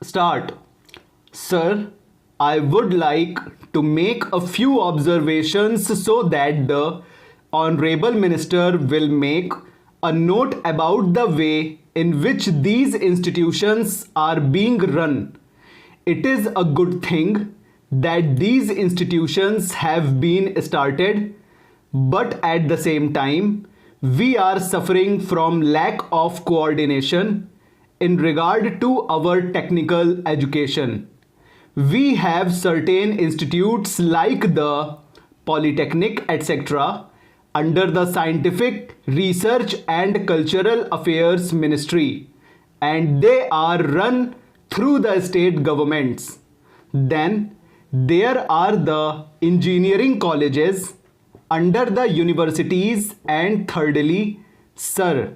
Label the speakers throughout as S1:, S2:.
S1: Start. Sir, I would like to make a few observations so that the Honorable Minister will make a note about the way in which these institutions are being run. It is a good thing that these institutions have been started, but at the same time, we are suffering from lack of coordination in regard to our technical education. We have certain institutes like the Polytechnic, etc., under the Scientific Research and Cultural Affairs Ministry, and they are run through the state governments. Then there are the engineering colleges under the universities, and thirdly, sir,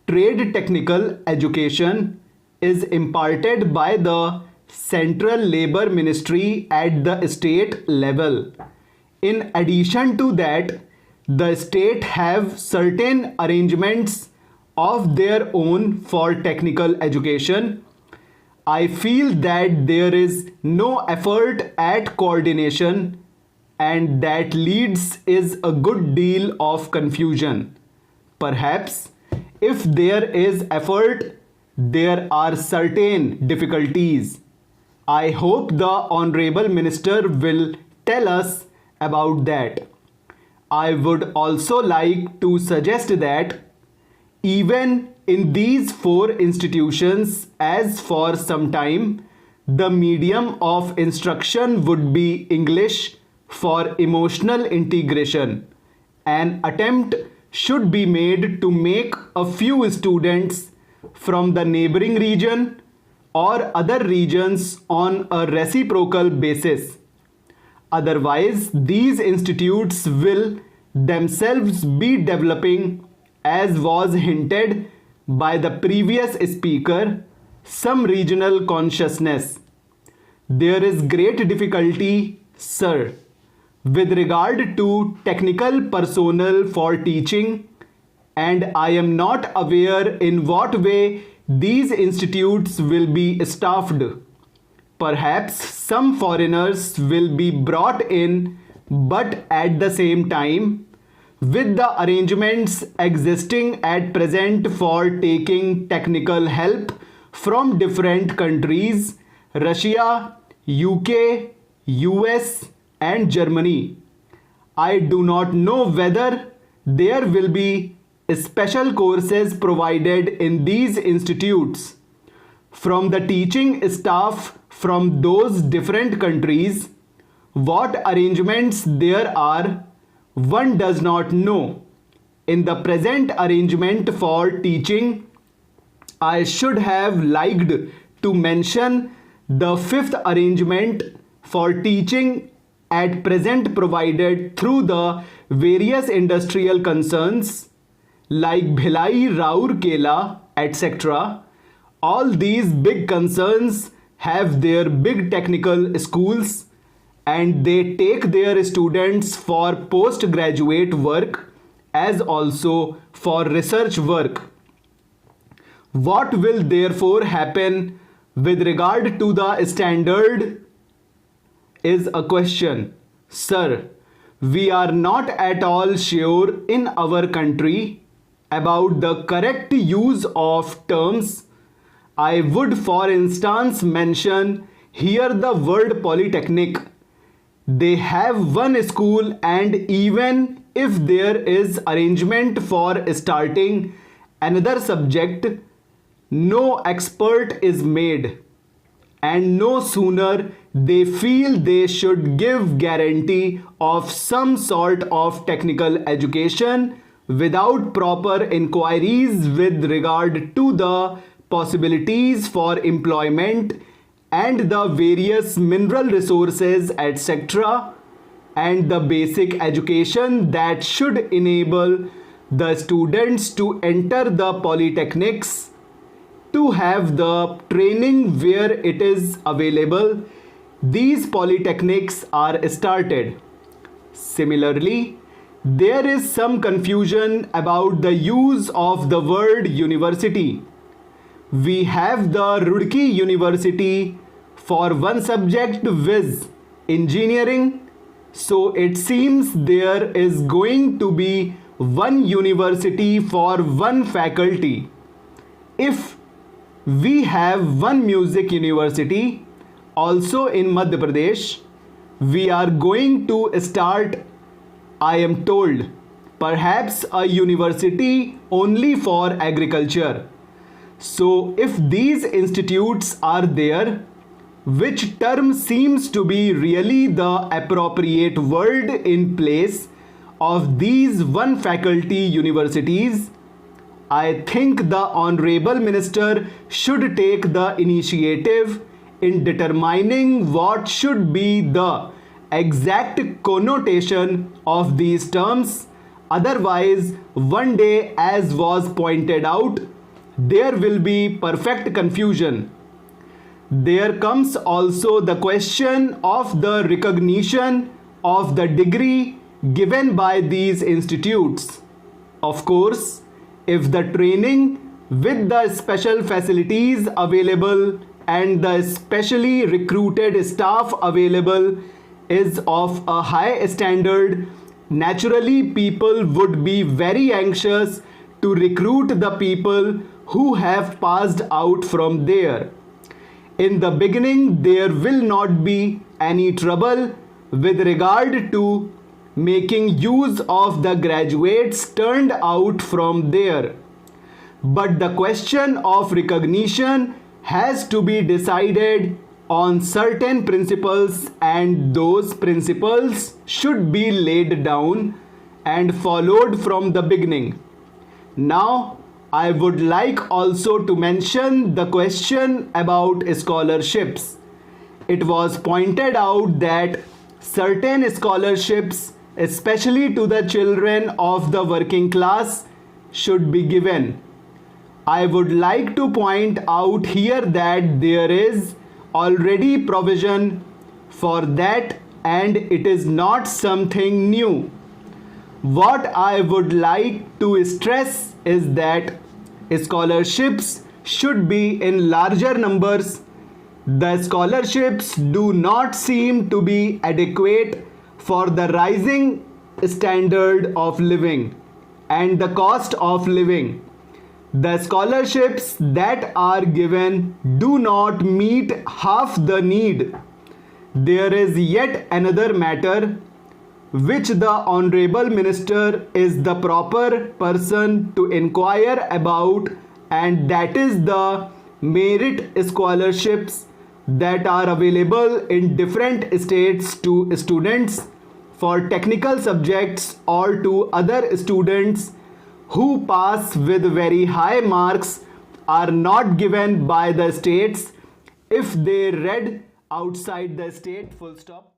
S1: trade technical education is imparted by the Central Labor Ministry at the state level. In addition to that, the state have certain arrangements of their own for technical education. I feel that there is no effort at coordination, and that leads is a good deal of confusion. Perhaps if there is effort, there are certain difficulties. I hope the Honorable Minister will tell us about that. I would also like to suggest that even in these four institutions, as for some time, the medium of instruction would be English for emotional integration. An attempt should be made to make a few students from the neighboring region or other regions on a reciprocal basis. Otherwise, these institutes will themselves be developing, as was hinted by the previous speaker, some regional consciousness. There is great difficulty, sir, with regard to technical personnel for teaching, and I am not aware in what way these institutes will be staffed. Perhaps some foreigners will be brought in, but at the same time, with the arrangements existing at present for taking technical help from different countries, Russia, UK, US, and Germany, I do not know whether there will be special courses provided in these institutes from the teaching staff from those different countries. What arrangements there are, one does not know. In the present arrangement for teaching, I should have liked to mention the fifth arrangement for teaching at present provided through the various industrial concerns like Bhilai, Raurkela, etc. All these big concerns have their big technical schools, and they take their students for postgraduate work as also for research work. What will therefore happen with regard to the standard is a question. Sir, we are not at all sure in our country about the correct use of terms. I would, for instance, mention here the word polytechnic. They have one school, and even if there is arrangement for starting another subject, no expert is made, and no sooner they feel they should give guarantee of some sort of technical education without proper inquiries with regard to the possibilities for employment and the various mineral resources, etc., and the basic education that should enable the students to enter the polytechnics, to have the training where it is available. These polytechnics are started. Similarly, there is some confusion about the use of the word university. We have the Roorkee University for one subject viz engineering. So it seems there is going to be one university for one faculty. If we have one music university also in Madhya Pradesh, we are going to start, I am told, perhaps a university only for agriculture. So if these institutes are there, which term seems to be really the appropriate word in place of these one faculty universities? I think the Honorable Minister should take the initiative in determining what should be the exact connotation of these terms. Otherwise, one day, as was pointed out, there will be perfect confusion. There comes also the question of the recognition of the degree given by these institutes. Of course, if the training with the special facilities available and the specially recruited staff available is of a high standard, naturally people would be very anxious to recruit the people who have passed out from there. In the beginning, there will not be any trouble with regard to making use of the graduates turned out from there. But the question of recognition has to be decided on certain principles, and those principles should be laid down and followed from the beginning. Now, I would like also to mention the question about scholarships. It was pointed out that certain scholarships, especially to the children of the working class, should be given. I would like to point out here that there is already provision for that and it is not something new. What I would like to stress is that scholarships should be in larger numbers. The scholarships do not seem to be adequate for the rising standard of living and the cost of living. The scholarships that are given do not meet half the need. There is yet another matter which the Honorable Minister is the proper person to inquire about, and that is the merit scholarships that are available in different states to students for technical subjects or to other students who pass with very high marks are not given by the states if they read outside the state, full stop.